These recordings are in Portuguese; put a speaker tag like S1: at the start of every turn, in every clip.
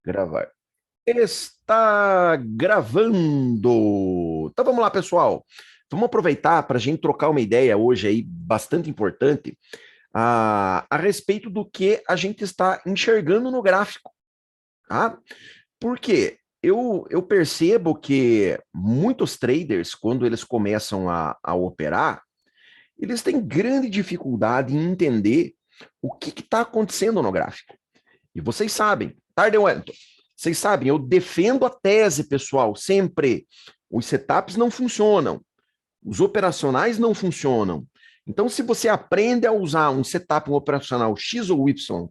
S1: Gravar. Está gravando. Então vamos lá, pessoal. Vamos aproveitar para a gente trocar uma ideia hoje aí bastante importante a respeito do que a gente está enxergando no gráfico, tá? Porque eu percebo que muitos traders, quando eles começam a operar, eles têm grande dificuldade em entender o que está acontecendo no gráfico. E vocês sabem, Tarde Wellington, vocês sabem, eu defendo a tese, pessoal, sempre. Os setups não funcionam, os operacionais não funcionam. Então, se você aprende a usar um setup um operacional X ou Y,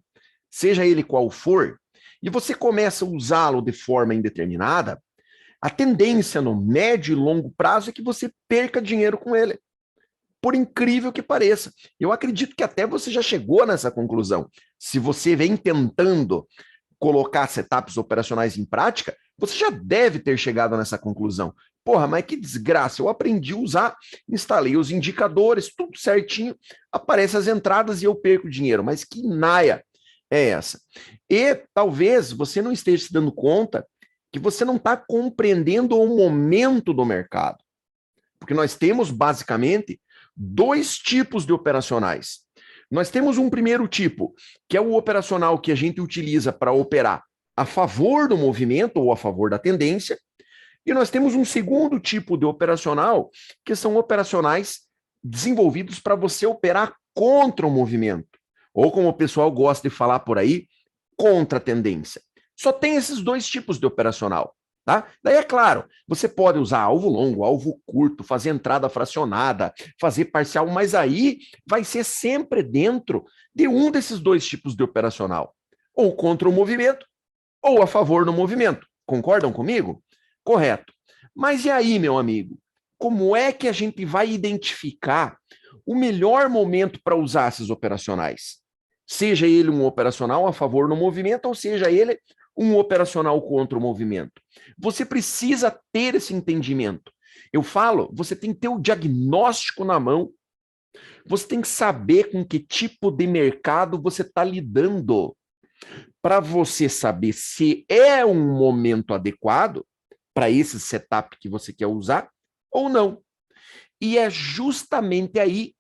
S1: seja ele qual for, e você começa a usá-lo de forma indeterminada, a tendência no médio e longo prazo é que você perca dinheiro com ele. Por incrível que pareça. Eu acredito que até você já chegou nessa conclusão. Se você vem tentando colocar setups operacionais em prática, você já deve ter chegado nessa conclusão. Porra, mas que desgraça, eu aprendi a usar, instalei os indicadores, tudo certinho, aparecem as entradas e eu perco dinheiro. Mas que naia é essa? E talvez você não esteja se dando conta que você não está compreendendo o momento do mercado. Porque nós temos, basicamente, dois tipos de operacionais. Nós temos um primeiro tipo, que é o operacional que a gente utiliza para operar a favor do movimento ou a favor da tendência, e nós temos um segundo tipo de operacional, que são operacionais desenvolvidos para você operar contra o movimento, ou como o pessoal gosta de falar por aí, contra a tendência. Só tem esses dois tipos de operacional. Tá? Daí, é claro, você pode usar alvo longo, alvo curto, fazer entrada fracionada, fazer parcial, mas aí vai ser sempre dentro de um desses dois tipos de operacional. Ou contra o movimento, ou a favor do movimento. Concordam comigo? Correto. Mas e aí, meu amigo? Como é que a gente vai identificar o melhor momento para usar esses operacionais? Seja ele um operacional a favor do movimento, ou seja ele um operacional contra o movimento. Você precisa ter esse entendimento. Eu falo, você tem que ter o diagnóstico na mão, você tem que saber com que tipo de mercado você está lidando, para você saber se é um momento adequado para esse setup que você quer usar ou não. E é justamente aí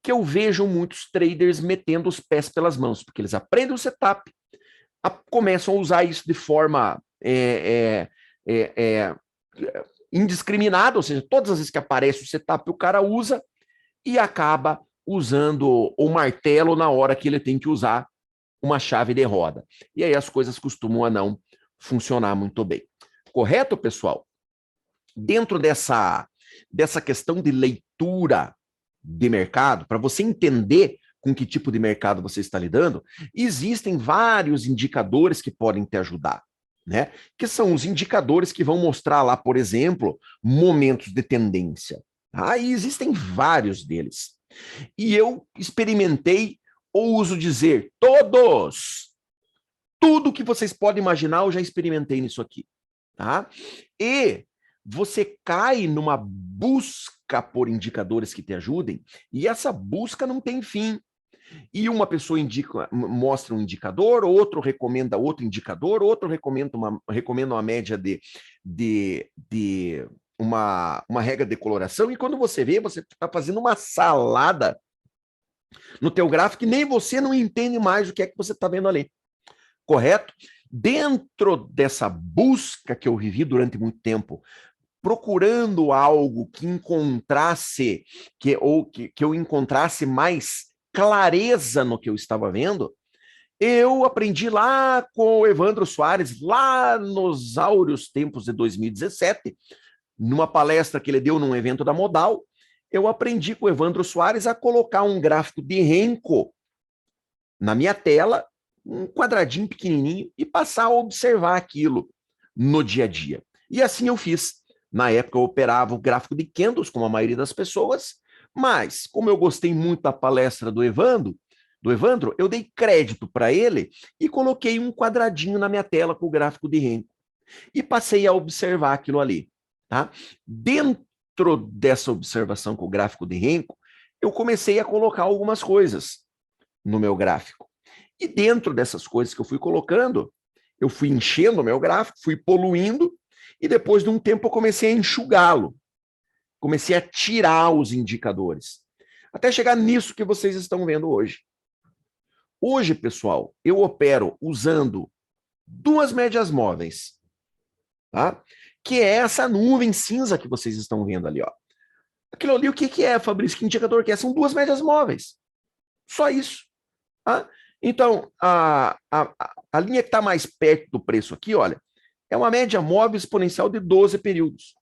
S1: que eu vejo muitos traders metendo os pés pelas mãos, porque eles aprendem o setup, começam a usar isso de forma indiscriminada, ou seja, todas as vezes que aparece o setup, o cara usa e acaba usando o martelo na hora que ele tem que usar uma chave de roda. E aí as coisas costumam a não funcionar muito bem. Correto, pessoal? Dentro dessa questão de leitura de mercado, para você entender com que tipo de mercado você está lidando, existem vários indicadores que podem te ajudar, né? Que são os indicadores que vão mostrar lá, por exemplo, momentos de tendência. Tá? E existem vários deles. E eu experimentei, ouso dizer, tudo que vocês podem imaginar, eu já experimentei nisso aqui. Tá? E você cai numa busca por indicadores que te ajudem, e essa busca não tem fim. E uma pessoa mostra um indicador, outro recomenda outro indicador, outro recomenda uma média de uma regra de coloração, e quando você vê, você está fazendo uma salada no teu gráfico e nem você não entende mais o que é que você está vendo ali. Correto? Dentro dessa busca que eu vivi durante muito tempo, procurando algo que encontrasse, que eu encontrasse mais clareza no que eu estava vendo, eu aprendi lá com o Evandro Soares, lá nos áureos tempos de 2017, numa palestra que ele deu num evento da Modal, eu aprendi com o Evandro Soares a colocar um gráfico de Renko na minha tela, um quadradinho pequenininho, e passar a observar aquilo no dia a dia. E assim eu fiz. Na época eu operava o gráfico de candles, como a maioria das pessoas, mas como eu gostei muito da palestra do Evandro, eu dei crédito para ele e coloquei um quadradinho na minha tela com o gráfico de Renko. E passei a observar aquilo ali. Tá? Dentro dessa observação com o gráfico de Renko, eu comecei a colocar algumas coisas no meu gráfico. E dentro dessas coisas que eu fui colocando, eu fui enchendo o meu gráfico, fui poluindo, e depois de um tempo eu comecei a enxugá-lo. Comecei a tirar os indicadores. Até chegar nisso que vocês estão vendo hoje. Hoje, pessoal, eu opero usando duas médias móveis, tá? Que é essa nuvem cinza que vocês estão vendo ali, ó. Aquilo ali, o que que é, Fabrício? Que indicador que é? São duas médias móveis. Só isso. Tá? Então, a linha que está mais perto do preço aqui, olha, é uma média móvel exponencial de 12 períodos.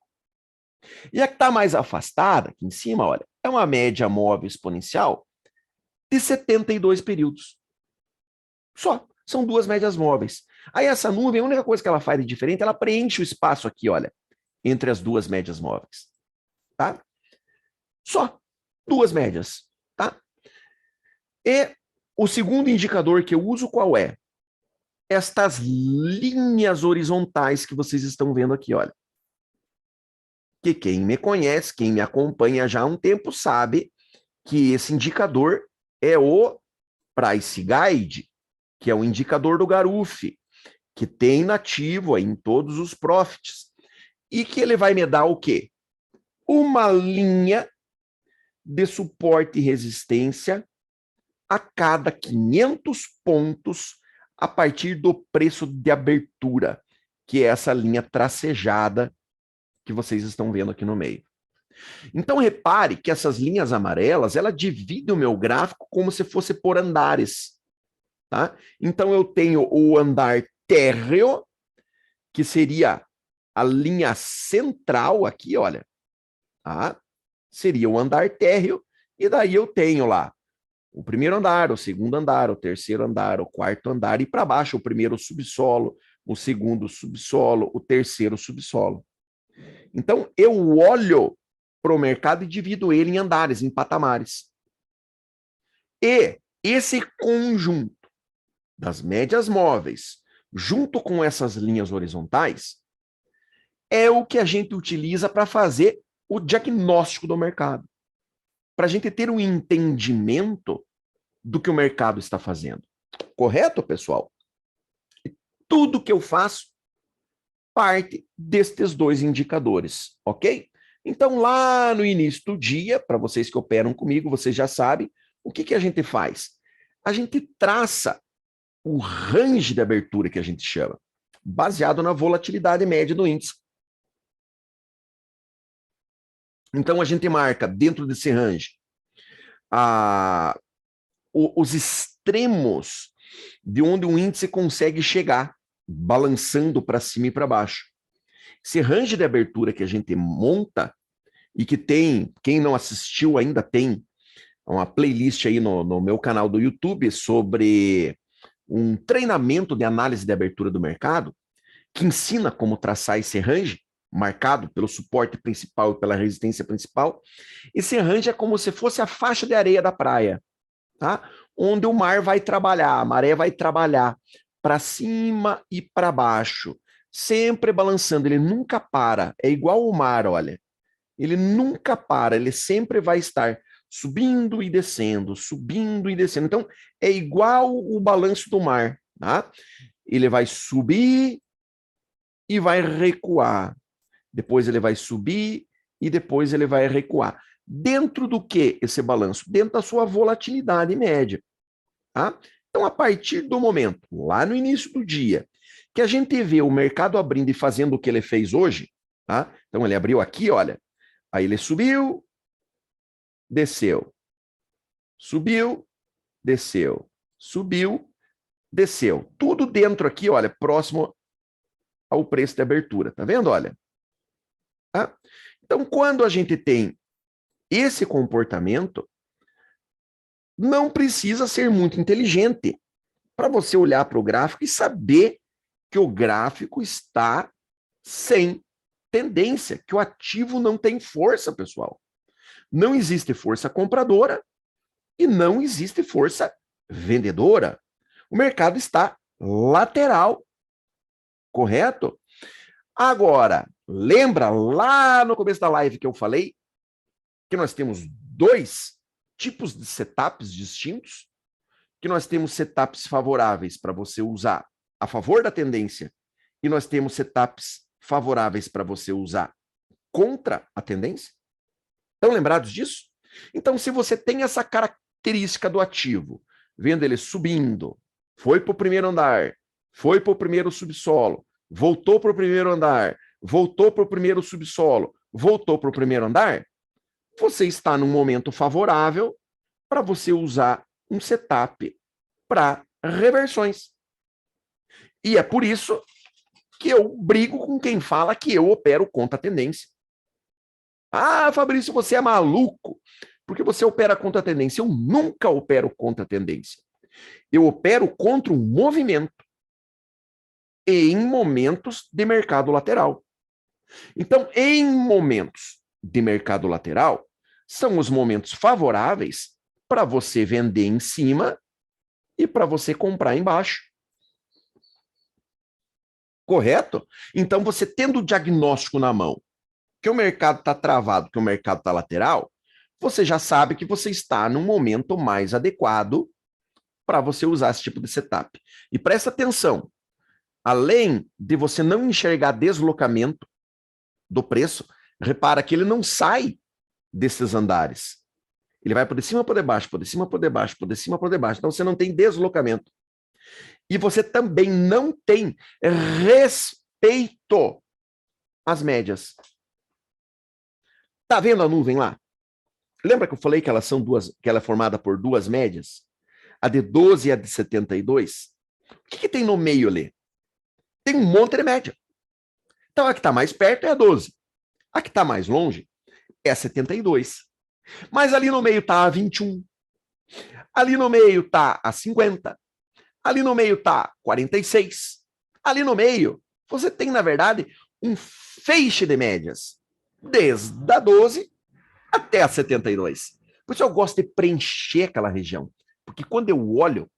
S1: E a que está mais afastada, aqui em cima, olha, é uma média móvel exponencial de 72 períodos. Só. São duas médias móveis. Aí essa nuvem, a única coisa que ela faz de diferente, ela preenche o espaço aqui, olha, entre as duas médias móveis. Tá? Só. Duas médias. Tá? E o segundo indicador que eu uso, qual é? Estas linhas horizontais que vocês estão vendo aqui, olha. Que quem me conhece, quem me acompanha já há um tempo, sabe que esse indicador é o Price Guide, que é o indicador do Garuf, que tem nativo aí em todos os profits, e que ele vai me dar o quê? Uma linha de suporte e resistência a cada 500 pontos a partir do preço de abertura, que é essa linha tracejada que vocês estão vendo aqui no meio. Então, repare que essas linhas amarelas, ela divide o meu gráfico como se fosse por andares. Tá? Então, eu tenho o andar térreo, que seria a linha central aqui, olha. Tá? Seria o andar térreo, e daí eu tenho lá o primeiro andar, o segundo andar, o terceiro andar, o quarto andar, e para baixo o primeiro subsolo, o segundo subsolo, o terceiro subsolo. Então, eu olho para o mercado e divido ele em andares, em patamares. E esse conjunto das médias móveis, junto com essas linhas horizontais, é o que a gente utiliza para fazer o diagnóstico do mercado. Para a gente ter um entendimento do que o mercado está fazendo. Correto, pessoal? Tudo que eu faço parte destes dois indicadores, ok? Então, lá no início do dia, para vocês que operam comigo, vocês já sabem, o que que a gente faz? A gente traça o range de abertura que a gente chama, baseado na volatilidade média do índice. Então, a gente marca dentro desse range os extremos de onde o índice consegue chegar, balançando para cima e para baixo. Esse range de abertura que a gente monta e que tem, quem não assistiu ainda tem uma playlist aí no meu canal do YouTube sobre um treinamento de análise de abertura do mercado que ensina como traçar esse range marcado pelo suporte principal e pela resistência principal. Esse range é como se fosse a faixa de areia da praia, tá? Onde o mar vai trabalhar, a maré vai trabalhar para cima e para baixo, sempre balançando, ele nunca para, é igual o mar, olha, ele nunca para, ele sempre vai estar subindo e descendo, subindo e descendo. Então, é igual o balanço do mar, tá? Ele vai subir e vai recuar, depois ele vai subir e depois ele vai recuar. Dentro do que esse balanço? Dentro da sua volatilidade média. Tá? Então, a partir do momento, lá no início do dia, que a gente vê o mercado abrindo e fazendo o que ele fez hoje, tá? Então ele abriu aqui, olha, aí ele subiu, desceu, subiu, desceu, subiu, desceu. Tudo dentro aqui, olha, próximo ao preço de abertura, tá vendo? Olha. Tá? Então, quando a gente tem esse comportamento, não precisa ser muito inteligente para você olhar para o gráfico e saber que o gráfico está sem tendência, que o ativo não tem força, pessoal. Não existe força compradora e não existe força vendedora. O mercado está lateral, correto? Agora, lembra lá no começo da live que eu falei que nós temos dois tipos de setups distintos? Que nós temos setups favoráveis para você usar a favor da tendência e nós temos setups favoráveis para você usar contra a tendência? Estão lembrados disso? Então, se você tem essa característica do ativo, vendo ele subindo, foi para o primeiro andar, foi para o primeiro subsolo, voltou para o primeiro andar, voltou para o primeiro subsolo, voltou para o primeiro andar, você está num momento favorável para você usar um setup para reversões. E é por isso que eu brigo com quem fala que eu opero contra a tendência. Ah, Fabrício, você é maluco, porque você opera contra a tendência. Eu nunca opero contra a tendência. Eu opero contra um movimento em momentos de mercado lateral. Então, em momentos de mercado lateral, são os momentos favoráveis para você vender em cima e para você comprar embaixo. Correto? Então, você tendo o diagnóstico na mão, que o mercado está travado, que o mercado está lateral, você já sabe que você está num momento mais adequado para você usar esse tipo de setup. E presta atenção, além de você não enxergar deslocamento do preço, repara que ele não sai desses andares. Ele vai por de cima, por debaixo, por de cima, por debaixo, por de cima, por debaixo. Então você não tem deslocamento. E você também não tem respeito às médias. Tá vendo a nuvem lá? Lembra que eu falei que elas são que ela é formada por duas médias? A de 12 e a de 72? O que tem no meio ali? Tem um monte de média. Então a que está mais perto é a 12. A que está mais longe é a 72. Mas ali no meio está a 21. Ali no meio está a 50. Ali no meio está 46. Ali no meio, você tem, na verdade, um feixe de médias. Desde a 12 até a 72. Por isso eu gosto de preencher aquela região. Porque quando eu olho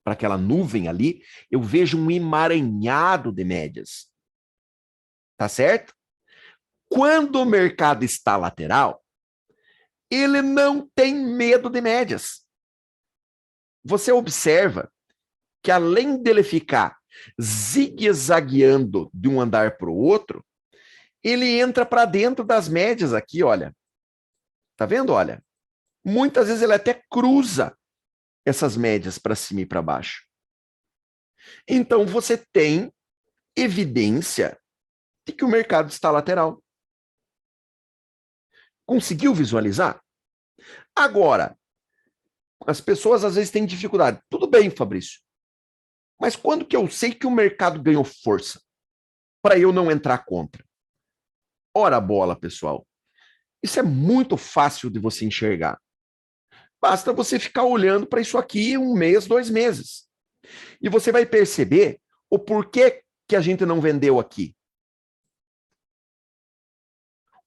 S1: para aquela nuvem ali, eu vejo um emaranhado de médias. Tá certo? Quando o mercado está lateral, ele não tem medo de médias. Você observa que além dele ficar zigue-zagueando de um andar para o outro, ele entra para dentro das médias aqui, olha. Tá vendo? Olha. Muitas vezes ele até cruza essas médias para cima e para baixo. Então você tem evidência de que o mercado está lateral. Conseguiu visualizar? Agora, as pessoas às vezes têm dificuldade. Tudo bem, Fabrício. Mas quando que eu sei que o mercado ganhou força para eu não entrar contra? Ora bola, pessoal. Isso é muito fácil de você enxergar. Basta você ficar olhando para isso aqui 1 mês, 2 meses. E você vai perceber o porquê que a gente não vendeu aqui.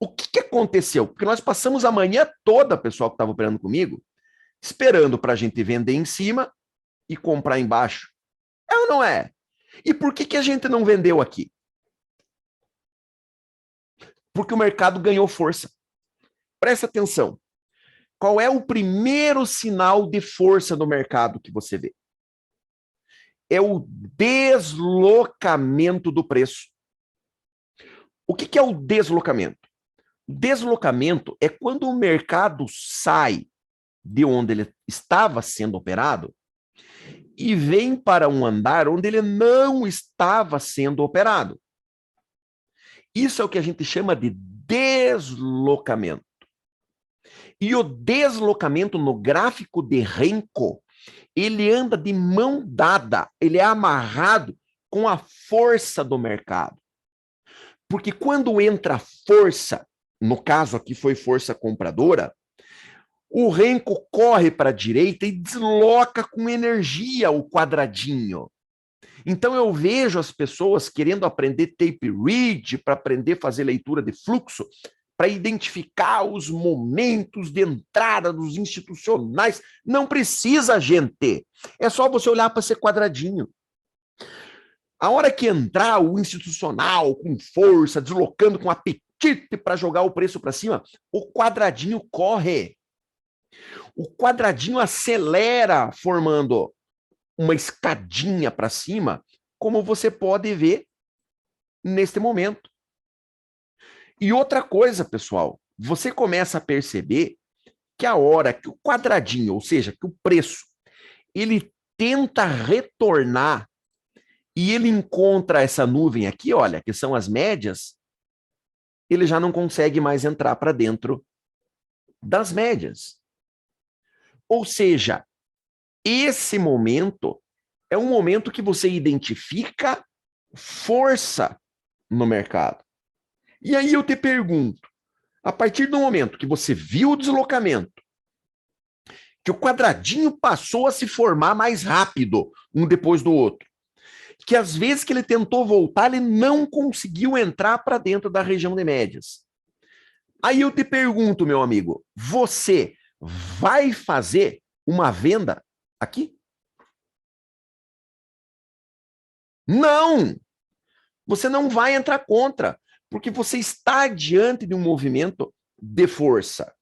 S1: O que aconteceu? Porque nós passamos a manhã toda, pessoal que estava operando comigo, esperando para a gente vender em cima e comprar embaixo. É ou não é? E por que a gente não vendeu aqui? Porque o mercado ganhou força. Presta atenção. Qual é o primeiro sinal de força do mercado que você vê? É o deslocamento do preço. O que é o deslocamento? O deslocamento é quando o mercado sai de onde ele estava sendo operado e vem para um andar onde ele não estava sendo operado. Isso é o que a gente chama de deslocamento. E o deslocamento no gráfico de Renko, ele anda de mão dada, ele é amarrado com a força do mercado. Porque quando entra força, no caso aqui foi força compradora, o Renko corre para a direita e desloca com energia o quadradinho. Então eu vejo as pessoas querendo aprender tape read para aprender a fazer leitura de fluxo, para identificar os momentos de entrada dos institucionais. Não precisa, gente. É só você olhar para esse quadradinho. A hora que entrar o institucional com força, deslocando com apetite para jogar o preço para cima, o quadradinho corre. O quadradinho acelera, formando uma escadinha para cima, como você pode ver neste momento. E outra coisa, pessoal, você começa a perceber que a hora que o quadradinho, ou seja, que o preço, ele tenta retornar e ele encontra essa nuvem aqui, olha, que são as médias, ele já não consegue mais entrar para dentro das médias. Ou seja, esse momento é um momento que você identifica força no mercado. E aí eu te pergunto, a partir do momento que você viu o deslocamento, que o quadradinho passou a se formar mais rápido, um depois do outro, que às vezes que ele tentou voltar, ele não conseguiu entrar para dentro da região de médias. Aí eu te pergunto, meu amigo, você vai fazer uma venda aqui? Não! Você não vai entrar contra, porque você está diante de um movimento de força.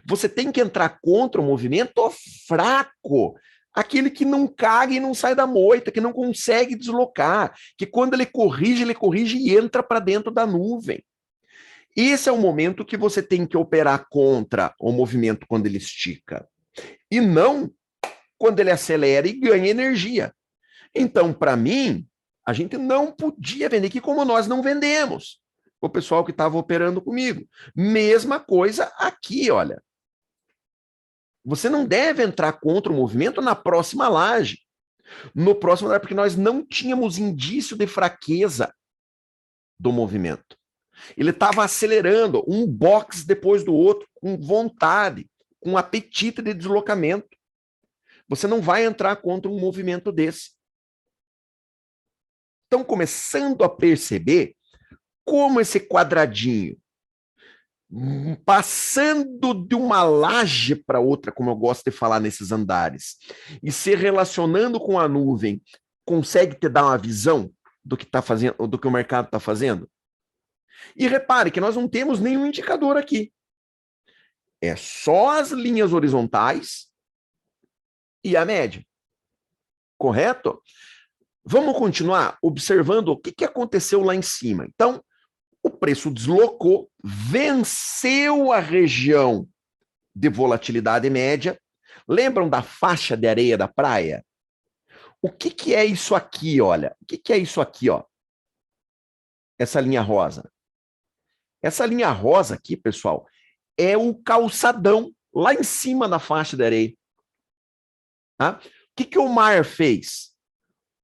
S1: Você tem que entrar contra o movimento fraco, aquele que não caga e não sai da moita, que não consegue deslocar, que quando ele corrige e entra para dentro da nuvem. Esse é o momento que você tem que operar contra o movimento quando ele estica, e não quando ele acelera e ganha energia. Então, para mim, a gente não podia vender aqui como nós não vendemos. O pessoal que estava operando comigo. Mesma coisa aqui, olha. Você não deve entrar contra o movimento na próxima laje. No próximo, porque nós não tínhamos indício de fraqueza do movimento. Ele estava acelerando um box depois do outro, com vontade, com apetite de deslocamento. Você não vai entrar contra um movimento desse. Estão começando a perceber como esse quadradinho, passando de uma laje para outra, como eu gosto de falar nesses andares, e se relacionando com a nuvem, consegue te dar uma visão do que está fazendo, do que o mercado está fazendo? E repare que nós não temos nenhum indicador aqui. É só as linhas horizontais e a média. Correto? Vamos continuar observando o que aconteceu lá em cima. Então, o preço deslocou, venceu a região de volatilidade média. Lembram da faixa de areia da praia? O que é isso aqui, olha? O que é isso aqui, ó? Essa linha rosa. Essa linha rosa aqui, pessoal, é o calçadão lá em cima da faixa de areia. Tá? O que o mar fez?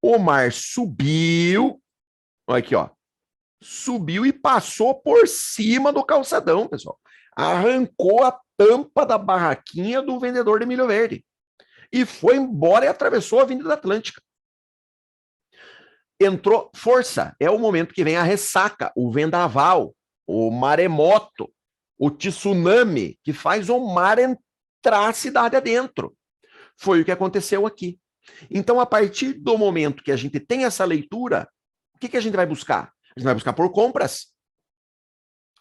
S1: O mar subiu, olha aqui, ó, subiu e passou por cima do calçadão, pessoal. Arrancou a tampa da barraquinha do vendedor de milho verde e foi embora e atravessou a Avenida Atlântica. Entrou força, é o momento que vem a ressaca, o vendaval, o maremoto, o tsunami, que faz o mar entrar a cidade adentro. Foi o que aconteceu aqui. Então, a partir do momento que a gente tem essa leitura, o que a gente vai buscar? A gente vai buscar por compras.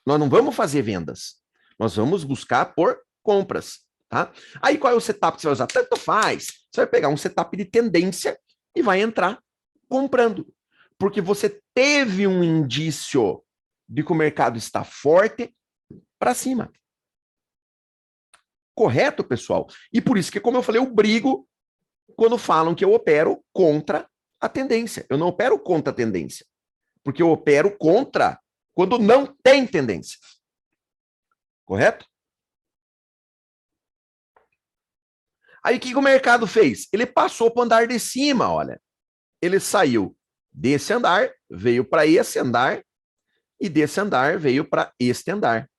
S1: Nós não vamos fazer vendas. Nós vamos buscar por compras. Tá? Aí, qual é o setup que você vai usar? Tanto faz. Você vai pegar um setup de tendência e vai entrar comprando. Porque você teve um indício de que o mercado está forte para cima. Correto, pessoal? E por isso que, como eu falei, eu brigo quando falam que eu opero contra a tendência. Eu não opero contra a tendência, porque eu opero contra quando não tem tendência. Correto? Aí o que o mercado fez? Ele passou para o andar de cima, olha. Ele saiu desse andar, veio para esse andar, e desse andar veio para este andar.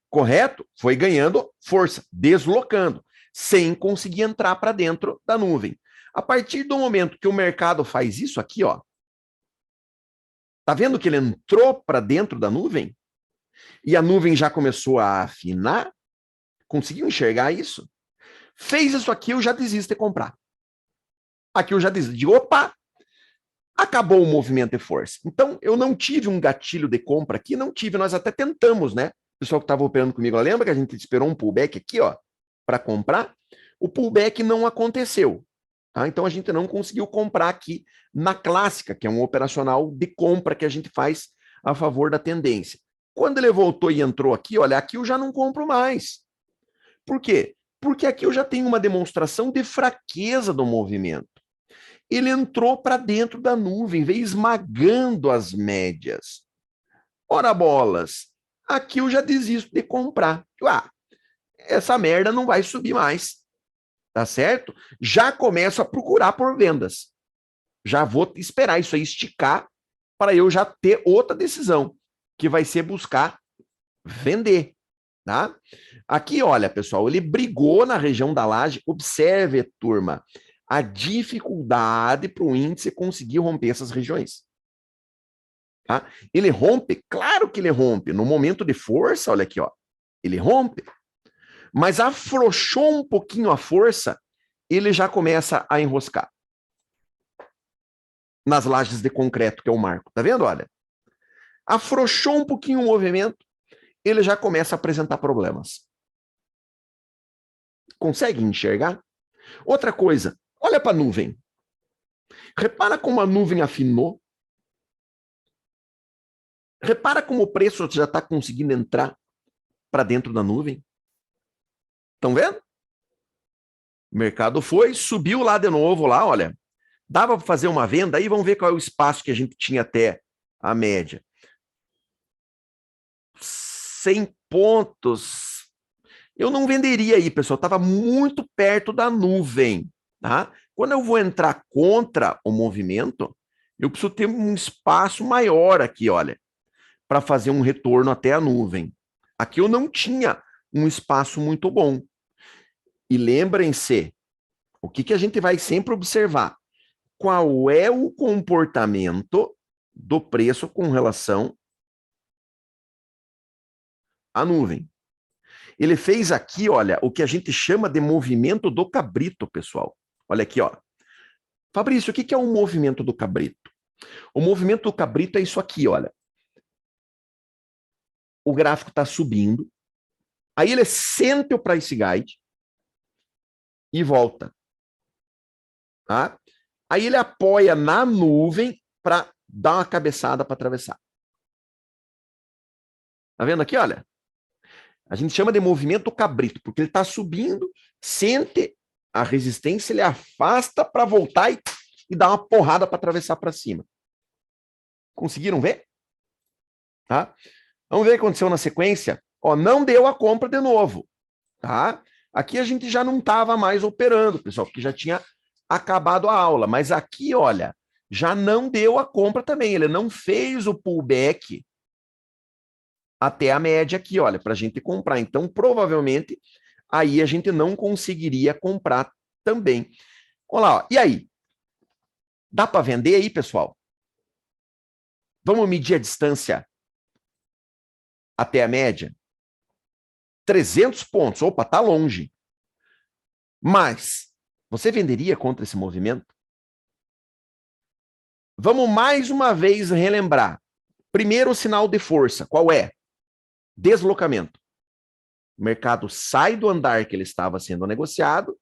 S1: Correto? Foi ganhando força, deslocando, sem conseguir entrar para dentro da nuvem. A partir do momento que o mercado faz isso aqui, ó, tá vendo que ele entrou para dentro da nuvem? E a nuvem já começou a afinar? Conseguiu enxergar isso? Fez isso aqui, eu já desisto de comprar. Aqui eu já desisto de, opa, acabou o movimento de força. Então, eu não tive um gatilho de compra aqui, não tive, nós até tentamos, né? O pessoal que estava operando comigo, lembra que a gente esperou um pullback aqui, ó, para comprar? O pullback não aconteceu. Tá? Então, a gente não conseguiu comprar aqui na clássica, que é um operacional de compra que a gente faz a favor da tendência. Quando ele voltou e entrou aqui, olha, aqui eu já não compro mais. Por quê? Porque aqui eu já tenho uma demonstração de fraqueza do movimento. Ele entrou para dentro da nuvem, veio esmagando as médias. Ora bolas, aqui eu já desisto de comprar. Essa merda não vai subir mais, tá certo? Já começo a procurar por vendas. Já vou esperar isso aí esticar para eu já ter outra decisão, que vai ser buscar vender, tá? Aqui, olha, pessoal, ele brigou na região da laje. Observe, turma, a dificuldade para o índice conseguir romper essas regiões. Tá? Ele rompe? Claro que ele rompe. No momento de força, olha aqui, ó, ele rompe. Mas afrouxou um pouquinho a força, ele já começa a enroscar. Nas lajes de concreto, que é o marco. Tá vendo? Olha. Afrouxou um pouquinho o movimento, ele já começa a apresentar problemas. Consegue enxergar? Outra coisa, olha para a nuvem. Repara como a nuvem afinou. Repara como o preço já está conseguindo entrar para dentro da nuvem. Estão vendo? O mercado foi, subiu lá de novo, lá, olha. Dava para fazer uma venda, aí vamos ver qual é o espaço que a gente tinha até a média. 100 pontos. Eu não venderia aí, pessoal. Estava muito perto da nuvem. Tá? Quando eu vou entrar contra o movimento, eu preciso ter um espaço maior aqui, olha, para fazer um retorno até a nuvem. Aqui eu não tinha um espaço muito bom. E lembrem-se, o que a gente vai sempre observar? Qual é o comportamento do preço com relação à nuvem? Ele fez aqui, olha, o que a gente chama de movimento do cabrito, pessoal. Olha aqui, ó. Fabrício, o que é um movimento do cabrito? O movimento do cabrito é isso aqui, olha. O gráfico está subindo, aí ele sente o price guide e volta. Tá? Aí ele apoia na nuvem para dar uma cabeçada para atravessar. Tá vendo aqui, olha? A gente chama de movimento cabrito, porque ele está subindo, sente a resistência, ele afasta para voltar e dar uma porrada para atravessar para cima. Conseguiram ver? Tá? Vamos ver o que aconteceu na sequência. Ó, não deu a compra de novo. Tá? Aqui a gente já não estava mais operando, pessoal, porque já tinha acabado a aula. Mas aqui, olha, já não deu a compra também. Ele não fez o pullback até a média aqui, olha, para a gente comprar. Então, provavelmente, aí a gente não conseguiria comprar também. Olha lá, ó. E aí? Dá para vender aí, pessoal? Vamos medir a distância até a média? 300 pontos. Opa, tá longe. Mas, você venderia contra esse movimento? Vamos mais uma vez relembrar. Primeiro sinal de força, qual é? Deslocamento. O mercado sai do andar que ele estava sendo negociado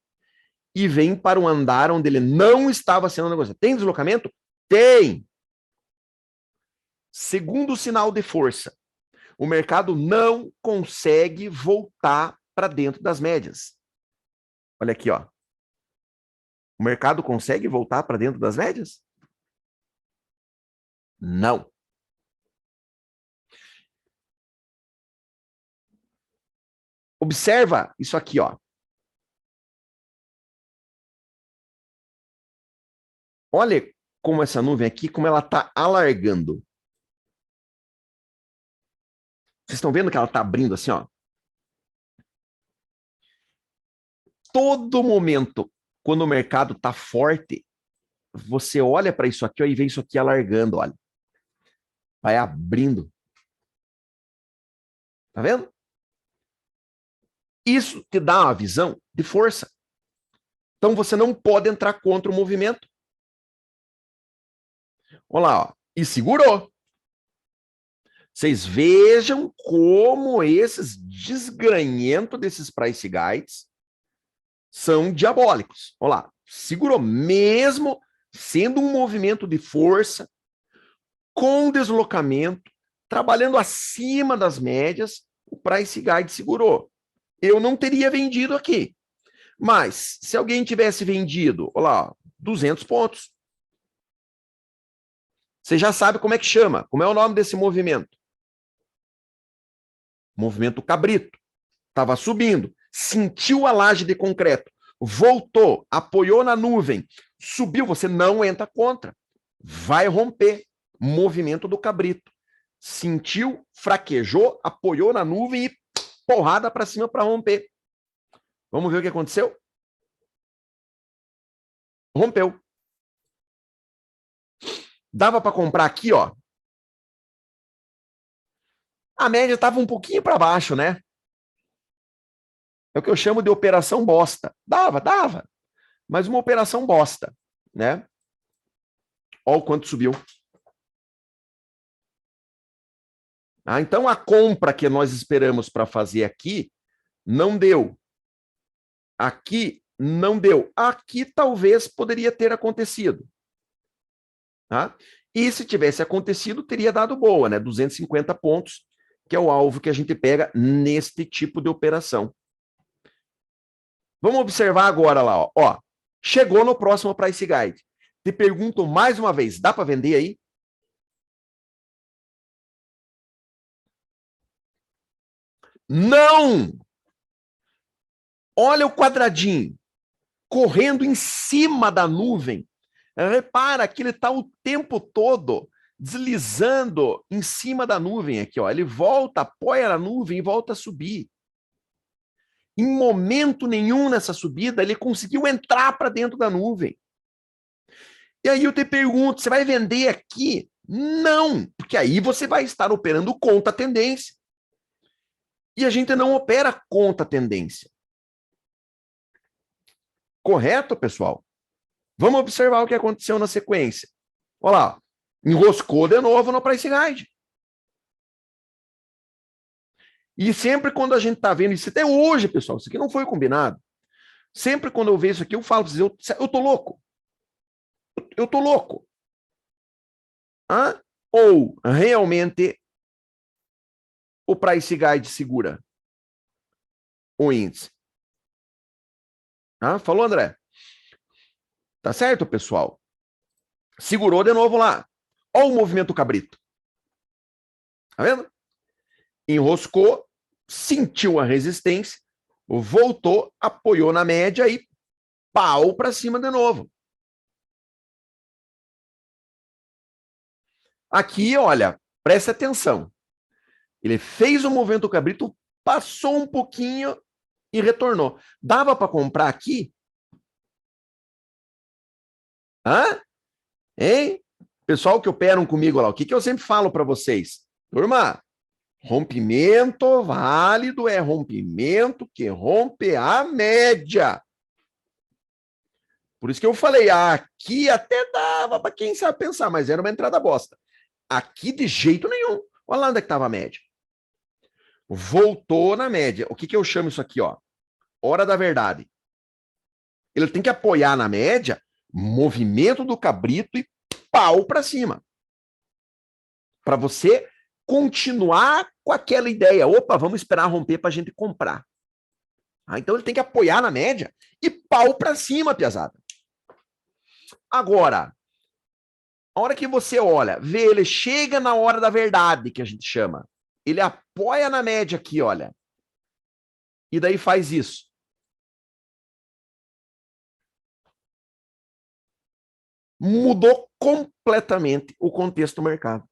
S1: e vem para um andar onde ele não estava sendo negociado. Tem deslocamento? Tem. Segundo sinal de força, o mercado não consegue voltar para dentro das médias. Olha aqui, ó. O mercado consegue voltar para dentro das médias? Não. Observa isso aqui, ó. Olha como essa nuvem aqui, como ela está alargando. Vocês estão vendo que ela está abrindo assim, ó? Todo momento, quando o mercado está forte, você olha para isso aqui ó, e vê isso aqui alargando, olha. Vai abrindo. Tá vendo? Isso te dá uma visão de força. Então você não pode entrar contra o movimento. Olha lá, ó. E segurou. Vocês vejam como esses desgranhentos desses price guides são diabólicos. Olha lá. segurou, mesmo sendo um movimento de força, com deslocamento, trabalhando acima das médias, o Price Guide segurou. Eu não teria vendido aqui. Mas, se alguém tivesse vendido, olha lá, 200 pontos, você já sabe como é que chama, como é o nome desse movimento. Movimento cabrito. Estava subindo, sentiu a laje de concreto, voltou, apoiou na nuvem, subiu, você não entra contra. Vai romper. Movimento do cabrito. Sentiu, fraquejou, apoiou na nuvem e porrada para cima para romper. Vamos ver o que aconteceu? Rompeu. Dava para comprar aqui, ó. A média estava um pouquinho para baixo, né? É o que eu chamo de operação bosta. Dava. Mas uma operação bosta, né? Olha o quanto subiu. Então, a compra que nós esperamos para fazer aqui não deu. Aqui não deu. Aqui talvez poderia ter acontecido. Tá? E se tivesse acontecido, teria dado boa, né? 250 pontos, que é o alvo que a gente pega neste tipo de operação. Vamos observar agora lá, ó. Chegou no próximo Price Guide. Te pergunto mais uma vez, dá para vender aí? Não! Olha o quadradinho correndo em cima da nuvem. Repara que ele está o tempo todo deslizando em cima da nuvem aqui, ó. Ele volta, apoia na nuvem e volta a subir. Em momento nenhum nessa subida ele conseguiu entrar para dentro da nuvem. E aí eu te pergunto, você vai vender aqui? Não, porque aí você vai estar operando contra a tendência. E a gente não opera contra a tendência. Correto, pessoal? Vamos observar o que aconteceu na sequência. Olha lá, enroscou de novo no Price Guide. E sempre quando a gente está vendo isso, até hoje, pessoal, isso aqui não foi combinado. Sempre quando eu vejo isso aqui, eu falo, eu tô louco. Eu tô louco. Ou realmente o Price Guide segura o índice? Falou, André? Tá certo, pessoal? Segurou de novo lá. Olha o movimento cabrito. Tá vendo? Enroscou, sentiu a resistência, voltou, apoiou na média e pau para cima de novo. Aqui, olha, presta atenção. Ele fez o movimento cabrito, passou um pouquinho e retornou. Dava para comprar aqui? Hein? Pessoal que operam comigo lá, o que eu sempre falo para vocês? Turma, rompimento válido é rompimento que rompe a média. Por isso que eu falei, aqui até dava para quem sabe pensar, mas era uma entrada bosta. Aqui de jeito nenhum. Olha lá onde é que estava a média. Voltou na média. O que eu chamo isso aqui, ó? Hora da verdade. Ele tem que apoiar na média, movimento do cabrito e pau para cima. Para você continuar com aquela ideia. Opa, vamos esperar romper para a gente comprar. Então ele tem que apoiar na média e pau para cima, piazada. Agora, a hora que você olha, vê, ele chega na hora da verdade, que a gente chama. Ele apoia na média aqui, olha. E daí faz isso. Mudou completamente o contexto do mercado.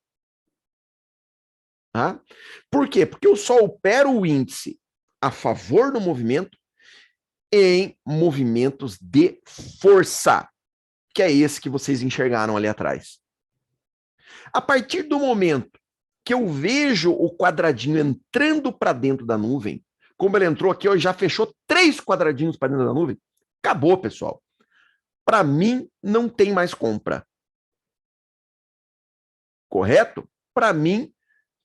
S1: Por quê? Porque eu só opero o índice a favor do movimento em movimentos de força, que é esse que vocês enxergaram ali atrás. A partir do momento que eu vejo o quadradinho entrando para dentro da nuvem, como ele entrou aqui, já fechou 3 quadradinhos para dentro da nuvem, acabou, pessoal. Para mim, não tem mais compra. Correto? Para mim,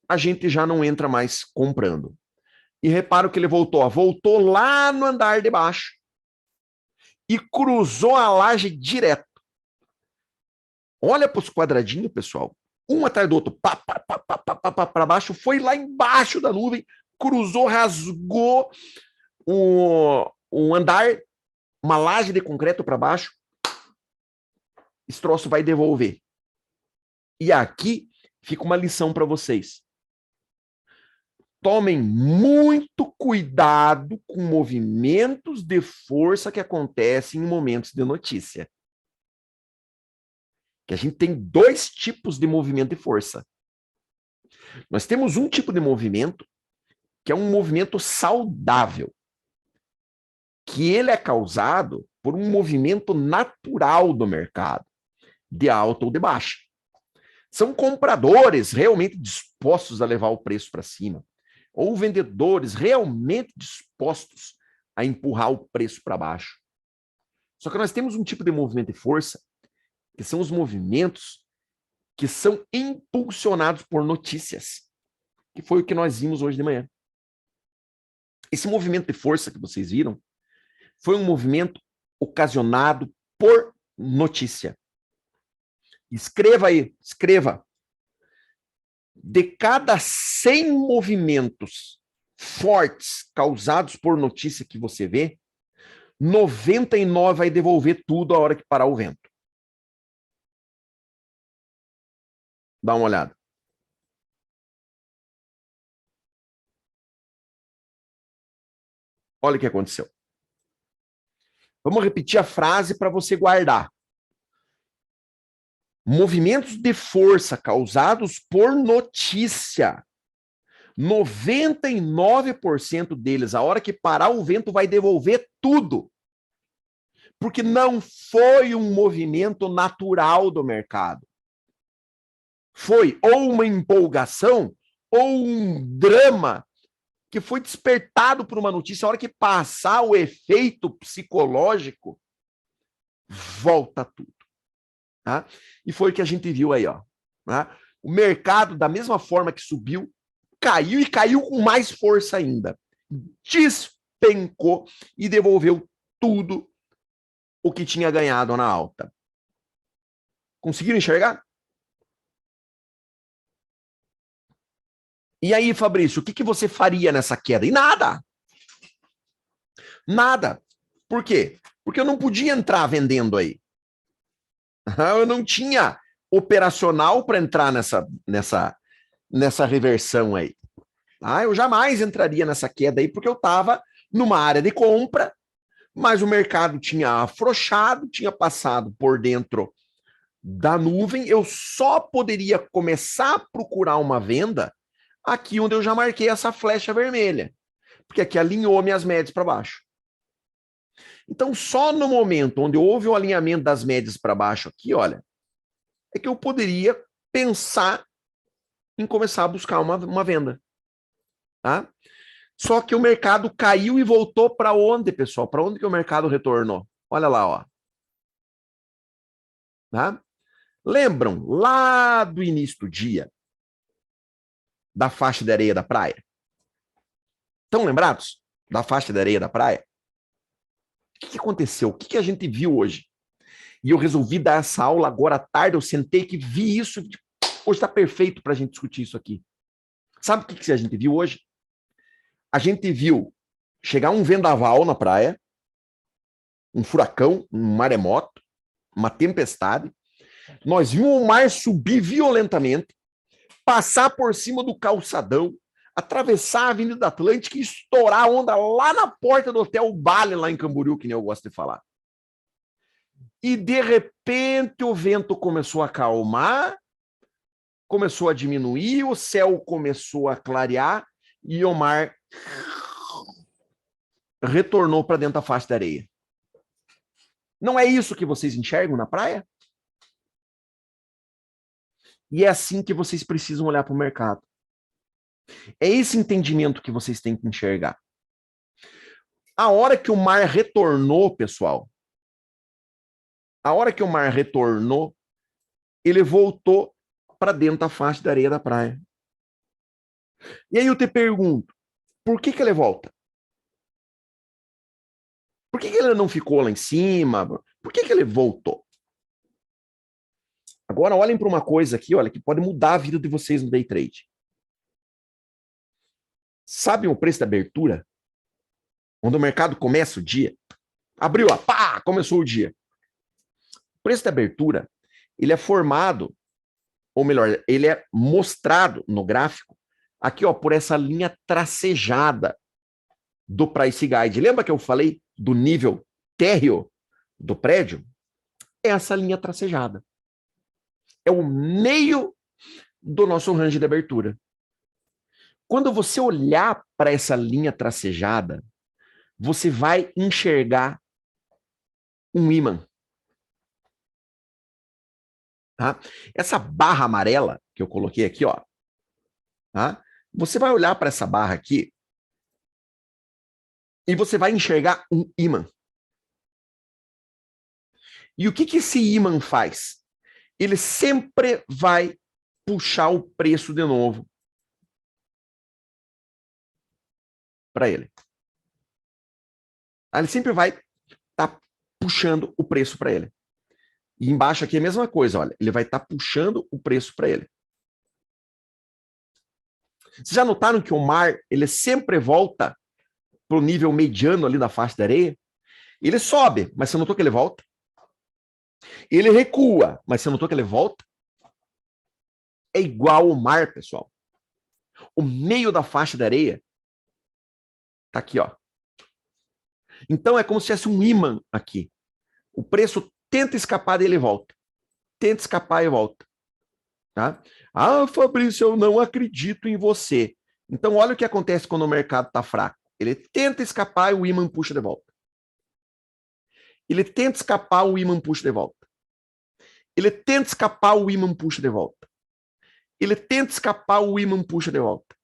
S1: a gente já não entra mais comprando. E reparo que ele voltou lá no andar de baixo. e cruzou a laje direto. Olha para os quadradinhos, pessoal. Um atrás do outro, pá, pá, pá, pá, pá, pá, para baixo, foi lá embaixo da nuvem, cruzou, rasgou um andar, uma laje de concreto para baixo. Esse troço vai devolver. E aqui fica uma lição para vocês. Tomem muito cuidado com movimentos de força que acontecem em momentos de notícia. Que a gente tem dois tipos de movimento de força. Nós temos um tipo de movimento que é um movimento saudável, que ele é causado por um movimento natural do mercado, de alta ou de baixa. São compradores realmente dispostos a levar o preço para cima, ou vendedores realmente dispostos a empurrar o preço para baixo. Só que nós temos um tipo de movimento de força, que são os movimentos que são impulsionados por notícias, que foi o que nós vimos hoje de manhã. Esse movimento de força que vocês viram foi um movimento ocasionado por notícia. Escreva aí, escreva. De cada 100 movimentos fortes causados por notícia que você vê, 99 vai devolver tudo a hora que parar o vento. Dá uma olhada. Olha o que aconteceu. Vamos repetir a frase para você guardar. Movimentos de força causados por notícia. 99% deles, a hora que parar o vento, vai devolver tudo. Porque não foi um movimento natural do mercado. Foi ou uma empolgação ou um drama que foi despertado por uma notícia. A hora que passar o efeito psicológico, volta tudo. Tá? E foi o que a gente viu aí, ó. Tá? O mercado, da mesma forma que subiu, caiu e caiu com mais força ainda. Despencou e devolveu tudo o que tinha ganhado na alta. Conseguiram enxergar? E aí, Fabrício, o que você faria nessa queda? E nada. Nada. Por quê? Porque eu não podia entrar vendendo aí. Eu não tinha operacional para entrar nessa reversão aí. Eu jamais entraria nessa queda aí, porque eu estava numa área de compra, mas o mercado tinha afrouxado, tinha passado por dentro da nuvem. Eu só poderia começar a procurar uma venda aqui onde eu já marquei essa flecha vermelha, porque aqui alinhou minhas médias para baixo. Então, só no momento onde houve o alinhamento das médias para baixo aqui, olha, é que eu poderia pensar em começar a buscar uma venda. Tá? Só que o mercado caiu e voltou para onde, pessoal? Para onde que o mercado retornou? Olha lá, ó. Tá? Lembram lá do início do dia da faixa de areia da praia? Estão lembrados da faixa de areia da praia? O que aconteceu? O que a gente viu hoje? E eu resolvi dar essa aula agora à tarde. Eu sentei que vi isso. Hoje está perfeito para a gente discutir isso aqui. Sabe o que a gente viu hoje? A gente viu chegar um vendaval na praia, um furacão, um maremoto, uma tempestade. Nós vimos o mar subir violentamente, passar por cima do calçadão, atravessar a Avenida Atlântica e estourar a onda lá na porta do Hotel Bale, lá em Camboriú, que nem eu gosto de falar. E, de repente, o vento começou a acalmar, começou a diminuir, o céu começou a clarear e o mar retornou para dentro da faixa da areia. Não é isso que vocês enxergam na praia? E é assim que vocês precisam olhar para o mercado. É esse entendimento que vocês têm que enxergar. A hora que o mar retornou, pessoal, a hora que o mar retornou, ele voltou para dentro da faixa da areia da praia. E aí eu te pergunto, por que ele volta? Por Por que que ele não ficou lá em cima? Por que que ele voltou? Agora olhem para uma coisa aqui, olha, que pode mudar a vida de vocês no day trade. Sabem o preço da abertura? Quando o mercado começa o dia, abriu, ó, pá, começou o dia. O preço da abertura, ele é formado, ou melhor, ele é mostrado no gráfico, aqui, ó, por essa linha tracejada do Price Guide. Lembra que eu falei do nível térreo do prédio? É essa linha tracejada. É o meio do nosso range de abertura. Quando você olhar para essa linha tracejada, você vai enxergar um ímã. Tá? Essa barra amarela que eu coloquei aqui, ó, tá? Você vai olhar para essa barra aqui e você vai enxergar um ímã. E o que que esse ímã faz? Ele sempre vai puxar o preço de novo para ele. Ele sempre vai estar puxando o preço para ele. E embaixo aqui é a mesma coisa, olha. Ele vai estar puxando o preço para ele. Vocês já notaram que o mar, ele sempre volta para o nível mediano ali da faixa da areia? Ele sobe, mas você notou que ele volta? Ele recua, mas você notou que ele volta? É igual ao mar, pessoal. O meio da faixa da areia tá aqui, ó. Então é como se tivesse um ímã aqui. O preço tenta escapar dele e volta. Tenta escapar e volta. Tá? Ah, Fabrício, eu não acredito em você. Então olha o que acontece quando o mercado está fraco. Ele tenta escapar e o ímã puxa de volta. Ele tenta escapar, o ímã puxa de volta. Ele tenta escapar, o ímã puxa de volta. Ele tenta escapar, o ímã puxa de volta.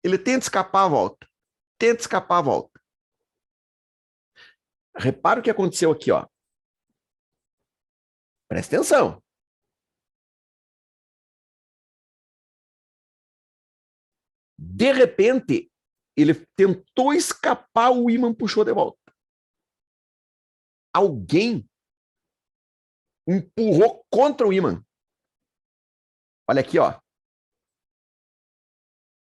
S1: Ele tenta escapar, volta. Tenta escapar, volta. Repara o que aconteceu aqui, ó. Presta atenção. De repente, ele tentou escapar, o ímã puxou de volta. Alguém empurrou contra o ímã. Olha aqui, ó.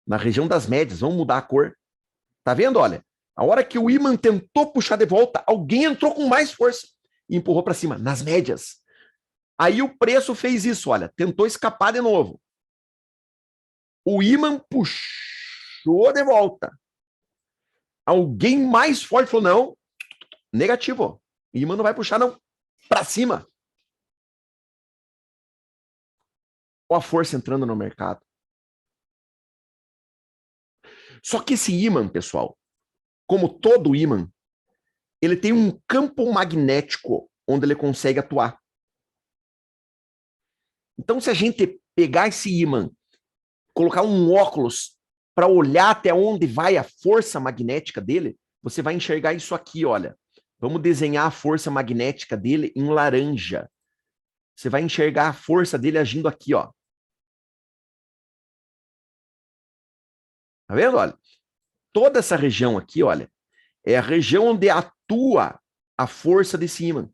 S1: Na região das médias, vamos mudar a cor. Tá vendo? Olha, a hora que o ímã tentou puxar de volta, alguém entrou com mais força e empurrou para cima, nas médias. Aí o preço fez isso, olha, tentou escapar de novo. O ímã puxou de volta. Alguém mais forte falou, não, negativo. O ímã não vai puxar, não. Para cima. Olha a força entrando no mercado. Só que esse ímã, pessoal, como todo ímã, ele tem um campo magnético onde ele consegue atuar. Então, se a gente pegar esse ímã, colocar um óculos para olhar até onde vai a força magnética dele, você vai enxergar isso aqui, olha. Vamos desenhar a força magnética dele em laranja. Você vai enxergar a força dele agindo aqui, ó. Tá vendo? Olha, toda essa região aqui, olha, é a região onde atua a força desse ímã.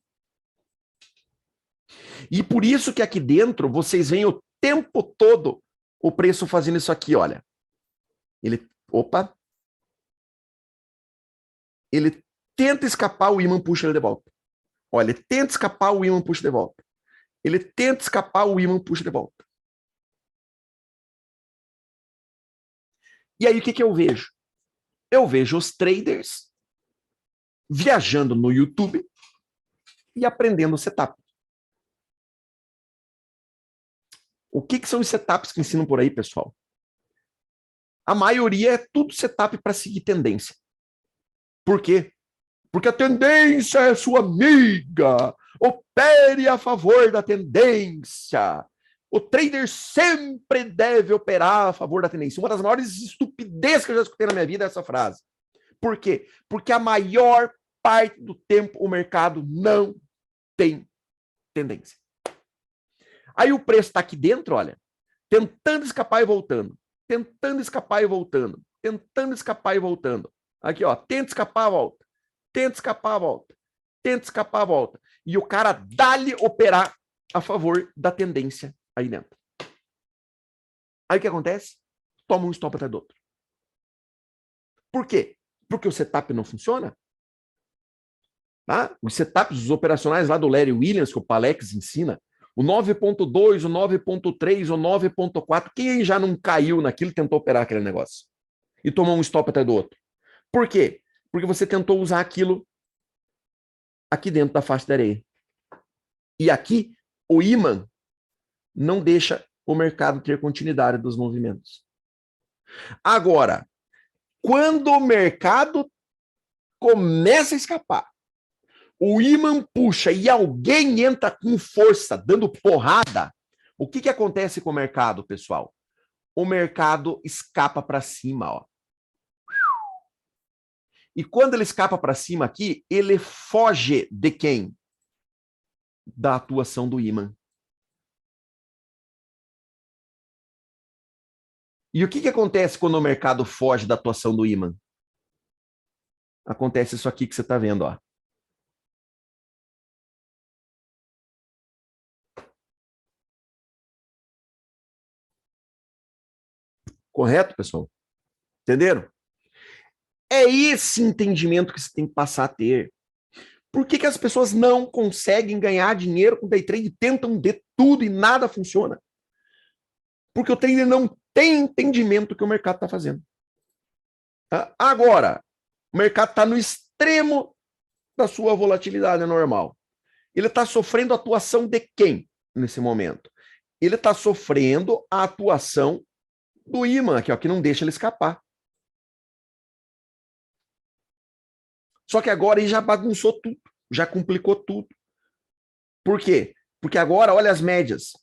S1: E por isso que aqui dentro vocês veem o tempo todo o preço fazendo isso aqui, olha. Opa. Ele tenta escapar, o ímã puxa ele de volta. Olha, ele tenta escapar, o ímã puxa de volta. Ele tenta escapar, o ímã puxa de volta. E aí o que que eu vejo? Eu vejo os traders viajando no YouTube e aprendendo setup. O que que são os setups que ensinam por aí, pessoal? A maioria é tudo setup para seguir tendência. Por quê? Porque a tendência é sua amiga. Opere a favor da tendência. O trader sempre deve operar a favor da tendência. Uma das maiores estupidezes que eu já escutei na minha vida é essa frase. Por quê? Porque a maior parte do tempo o mercado não tem tendência. Aí o preço está aqui dentro, olha, tentando escapar e voltando. Tentando escapar e voltando. Tentando escapar e voltando. Aqui, ó, tenta escapar, volta. tenta escapar, volta. Tenta escapar, volta. E o cara dá-lhe operar a favor da tendência aí dentro. Aí o que acontece? Toma um stop atrás do outro. Por quê? Porque o setup não funciona. Tá? Os setups os operacionais lá do Larry Williams, que o Palex ensina, o 9.2, o 9.3, o 9.4, quem já não caiu naquilo e tentou operar aquele negócio? E tomou um stop atrás do outro. Por quê? Porque você tentou usar aquilo aqui dentro da faixa de areia. E aqui, o imã não deixa o mercado ter continuidade dos movimentos. Agora, quando o mercado começa a escapar, o imã puxa e alguém entra com força, dando porrada, o que acontece com o mercado, pessoal? O mercado escapa para cima, ó. E quando ele escapa para cima aqui, ele foge de quem? Da atuação do imã. E o que acontece quando o mercado foge da atuação do imã? Acontece isso aqui que você está vendo, ó. Correto, pessoal? Entenderam? É esse entendimento que você tem que passar a ter. Por que as pessoas não conseguem ganhar dinheiro com day trade e tentam de tudo e nada funciona? Porque o trader não tem entendimento do que o mercado está fazendo. Tá? Agora, o mercado está no extremo da sua volatilidade normal. Ele está sofrendo a atuação de quem nesse momento? Ele está sofrendo a atuação do imã, aqui, ó, que não deixa ele escapar. Só que agora ele já bagunçou tudo, já complicou tudo. Por quê? Porque agora, olha as médias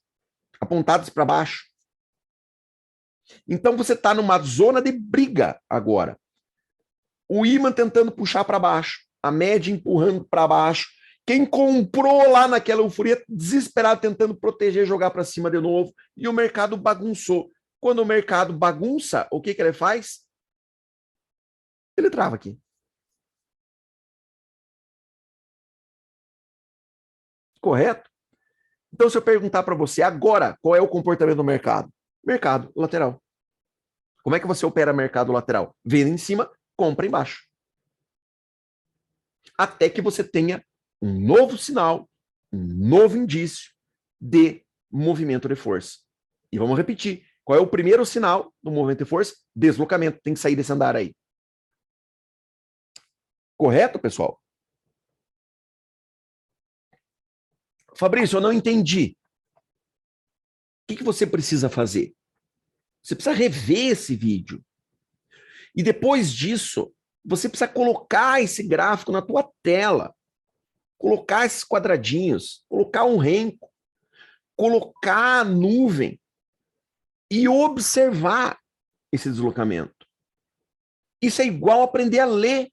S1: apontadas para baixo. Então você está numa zona de briga agora. O imã tentando puxar para baixo, a média empurrando para baixo. Quem comprou lá naquela euforia, desesperado, tentando proteger, jogar para cima de novo. E o mercado bagunçou. Quando o mercado bagunça, o que ele faz? Ele trava aqui. Correto? Então, se eu perguntar para você agora qual é o comportamento do mercado? Mercado lateral. Como é que você opera mercado lateral? Venda em cima, compra embaixo. Até que você tenha um novo sinal, um novo indício de movimento de força. E vamos repetir. Qual é o primeiro sinal do movimento de força? Deslocamento. Tem que sair desse andar aí. Correto, pessoal? Fabrício, eu não entendi. O que você precisa fazer? Você precisa rever esse vídeo. E depois disso, você precisa colocar esse gráfico na tua tela. Colocar esses quadradinhos, colocar um renco, colocar a nuvem e observar esse deslocamento. Isso é igual aprender a ler.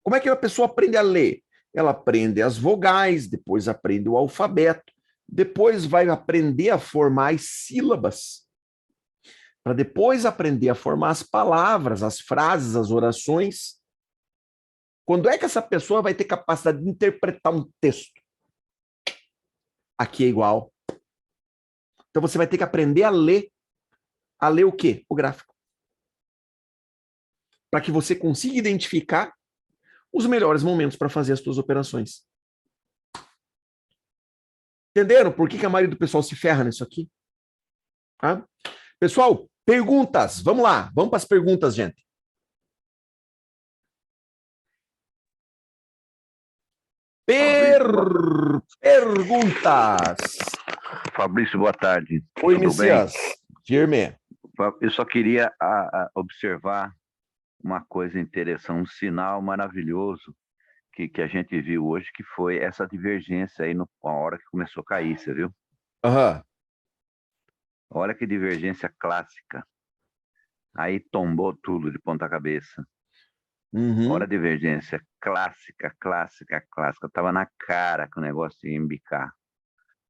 S1: Como é que a pessoa aprende a ler? Ela aprende as vogais, depois aprende o alfabeto, depois vai aprender a formar as sílabas, para depois aprender a formar as palavras, as frases, as orações. Quando é que essa pessoa vai ter capacidade de interpretar um texto? Aqui é igual. Então você vai ter que aprender a ler. A ler o quê? O gráfico. Para que você consiga identificar os melhores momentos para fazer as suas operações. Entenderam por que a maioria do pessoal se ferra nisso aqui? Tá? Pessoal, perguntas. Vamos lá. Vamos para as perguntas, gente. Perguntas.
S2: Fabrício, boa tarde.
S1: Oi,
S2: Tudo
S1: Messias.
S2: bem?
S1: Firme.
S2: Eu só queria observar uma coisa interessante, um sinal maravilhoso que a gente viu hoje, que foi essa divergência aí na hora que começou a cair, você viu?
S1: Aham.
S2: Olha que divergência clássica. Aí tombou tudo de ponta cabeça. Olha a divergência clássica, clássica, clássica. Tava na cara que o negócio ia embicar.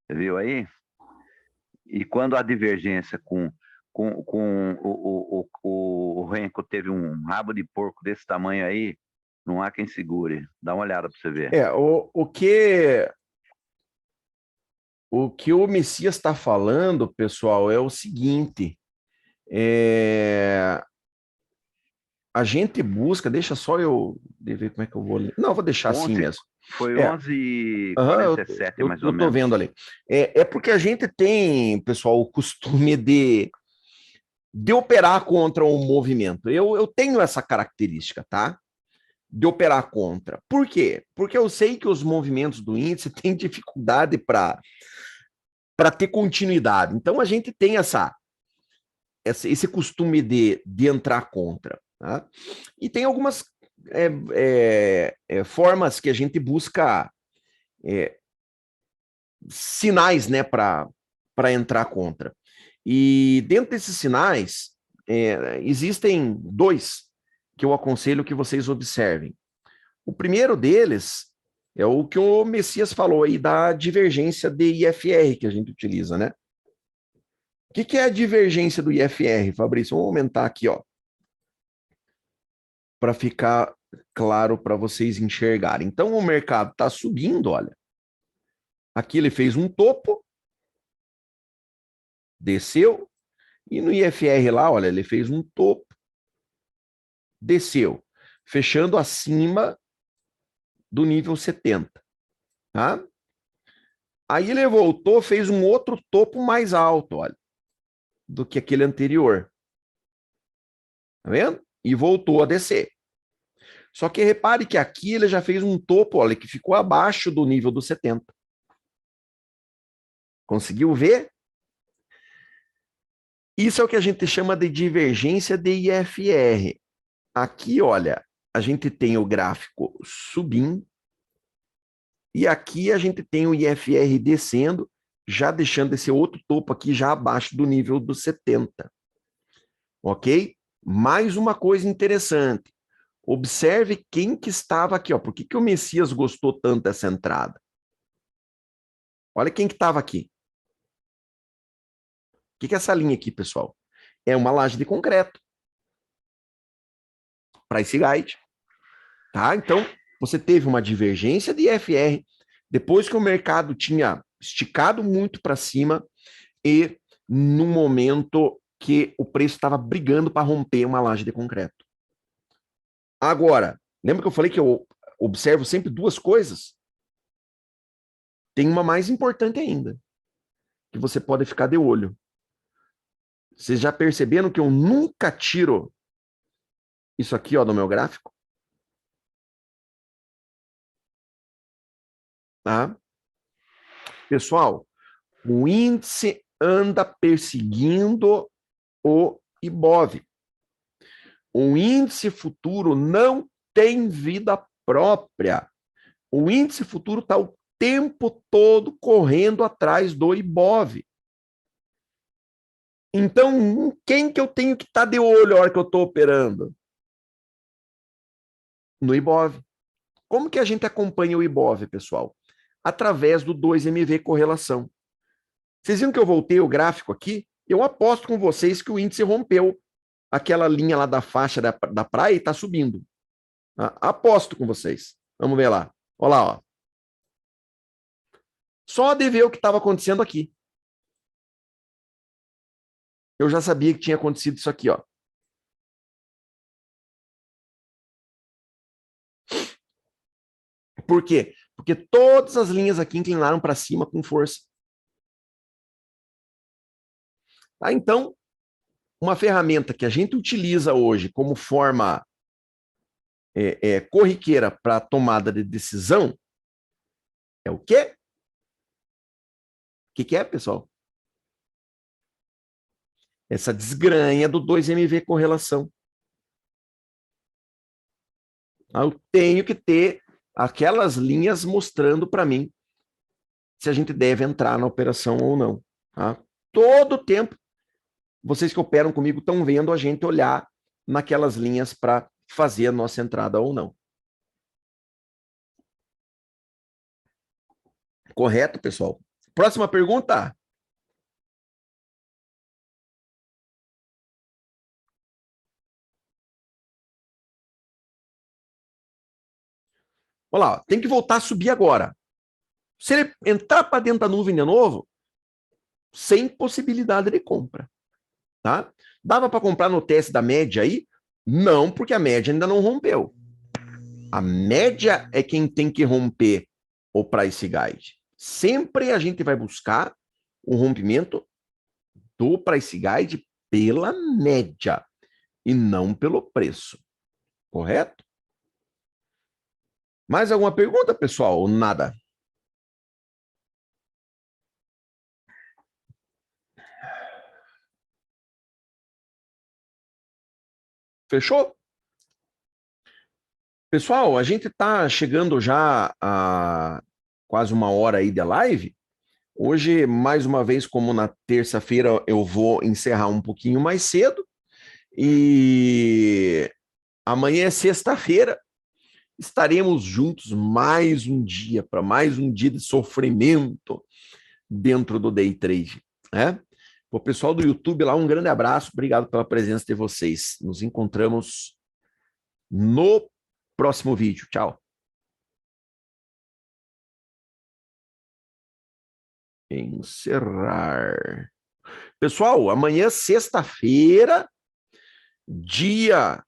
S2: Você viu aí? E quando a divergência com o Renko teve um rabo de porco desse tamanho aí, Não há quem segure. Dá uma olhada para você ver.
S1: O que o Messias está falando, pessoal, é o seguinte: a gente busca, deixa só eu ver como é que eu vou ler. Não, eu vou deixar assim
S2: 11,
S1: mesmo.
S2: foi
S1: É, aham,
S2: 11h47, mais ou
S1: eu tô
S2: menos.
S1: vendo ali. É porque a gente tem, pessoal, o costume de operar contra um movimento. Eu tenho essa característica, tá? De operar contra. Por quê? Porque eu sei que os movimentos do índice têm dificuldade para ter continuidade. Então a gente tem esse costume de entrar contra. Tá? E tem algumas formas que a gente busca sinais, né, para entrar contra. E dentro desses sinais, existem dois que eu aconselho que vocês observem. O primeiro deles é o que o Messias falou aí da divergência de IFR que a gente utiliza, né? O que é a divergência do IFR, Fabrício? Vamos aumentar aqui, ó, para ficar claro para vocês enxergarem. Então, o mercado está subindo, olha. Aqui ele fez um topo, desceu, e no IFR lá, olha, ele fez um topo, desceu, fechando acima do nível 70, tá? Aí ele voltou, fez um outro topo mais alto, olha, do que aquele anterior. Tá vendo? E voltou a descer. Só que repare que aqui ele já fez um topo, olha, que ficou abaixo do nível do 70. Conseguiu ver? Isso é o que a gente chama de divergência de IFR. Aqui, olha, a gente tem o gráfico subindo e aqui a gente tem o IFR descendo, já deixando esse outro topo aqui já abaixo do nível do 70. Ok? Mais uma coisa interessante. Observe quem que estava aqui, ó. Por que o Messias gostou tanto dessa entrada? Olha quem que estava aqui. O que é essa linha aqui, pessoal? É uma laje de concreto. Price guide. Tá? Então, você teve uma divergência de IFR depois que o mercado tinha esticado muito para cima e no momento que o preço estava brigando para romper uma laje de concreto. Agora, lembra que eu falei que eu observo sempre duas coisas? Tem uma mais importante ainda, que você pode ficar de olho. Vocês já perceberam que eu nunca tiro isso aqui, ó, do meu gráfico? Tá? Pessoal, o índice anda perseguindo o IBOV. O índice futuro não tem vida própria. O índice futuro está o tempo todo correndo atrás do IBOV. Então, quem que eu tenho que estar de olho a hora que eu estou operando? No IBOV. Como que a gente acompanha o IBOV, pessoal? Através do 2MV correlação. Vocês viram que eu voltei o gráfico aqui? Eu aposto com vocês que o índice rompeu aquela linha lá da faixa da praia e está subindo. Aposto com vocês. Vamos ver lá. Olha lá, ó. Só de ver o que estava acontecendo aqui. Eu já sabia que tinha acontecido isso aqui, ó. Por quê? Porque todas as linhas aqui inclinaram para cima com força. Tá? Então, uma ferramenta que a gente utiliza hoje como forma corriqueira para tomada de decisão é o quê? O que é, pessoal? Essa desgranha do 2MV correlação. Eu tenho que ter aquelas linhas mostrando para mim se a gente deve entrar na operação ou não. Tá? Todo tempo, vocês que operam comigo estão vendo a gente olhar naquelas linhas para fazer a nossa entrada ou não. Correto, pessoal? Próxima pergunta. Olha lá, ó, tem que voltar a subir agora. Se ele entrar para dentro da nuvem de novo, sem possibilidade de compra, tá? Dava para comprar no teste da média aí? Não, porque a média ainda não rompeu. A média é quem tem que romper o price guide. Sempre a gente vai buscar o rompimento do price guide pela média e não pelo preço. Correto? Mais alguma pergunta, pessoal? Ou nada? Fechou? Pessoal, a gente está chegando já a quase uma hora aí de live. Hoje, mais uma vez, como na terça-feira, eu vou encerrar um pouquinho mais cedo. E amanhã é sexta-feira. Estaremos juntos mais um dia, para mais um dia de sofrimento dentro do Day Trade, né? O pessoal do YouTube lá, um grande abraço. Obrigado pela presença de vocês. Nos encontramos no próximo vídeo. Tchau. Encerrar. Pessoal, amanhã, sexta-feira, dia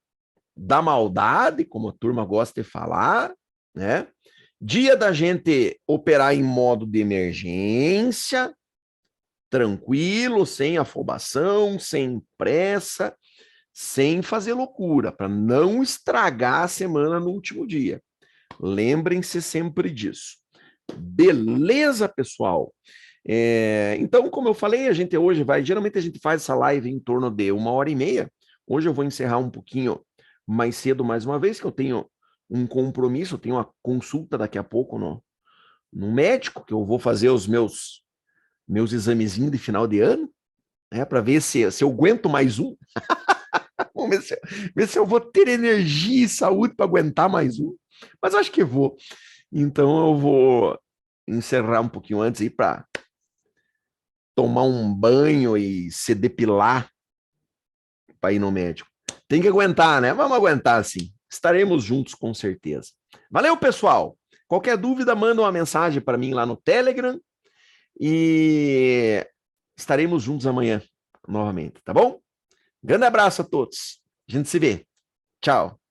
S1: da maldade, como a turma gosta de falar, né? Dia da gente operar em modo de emergência, tranquilo, sem afobação, sem pressa, sem fazer loucura, para não estragar a semana no último dia. Lembrem-se sempre disso. Beleza, pessoal? Então, como eu falei, a gente hoje vai. Geralmente a gente faz essa live em torno de 1h30. Hoje eu vou encerrar um pouquinho mais cedo, mais uma vez, que eu tenho um compromisso, eu tenho uma consulta daqui a pouco no médico, que eu vou fazer os meus examezinhos de final de ano, né, para ver se eu aguento mais um. Vamos ver se eu vou ter energia e saúde para aguentar mais um. Mas acho que vou. Então eu vou encerrar um pouquinho antes aí para tomar um banho e se depilar para ir no médico. Tem que aguentar, né? Vamos aguentar, sim. Estaremos juntos com certeza. Valeu, pessoal. Qualquer dúvida, manda uma mensagem para mim lá no Telegram e estaremos juntos amanhã novamente, tá bom? Grande abraço a todos. A gente se vê. Tchau.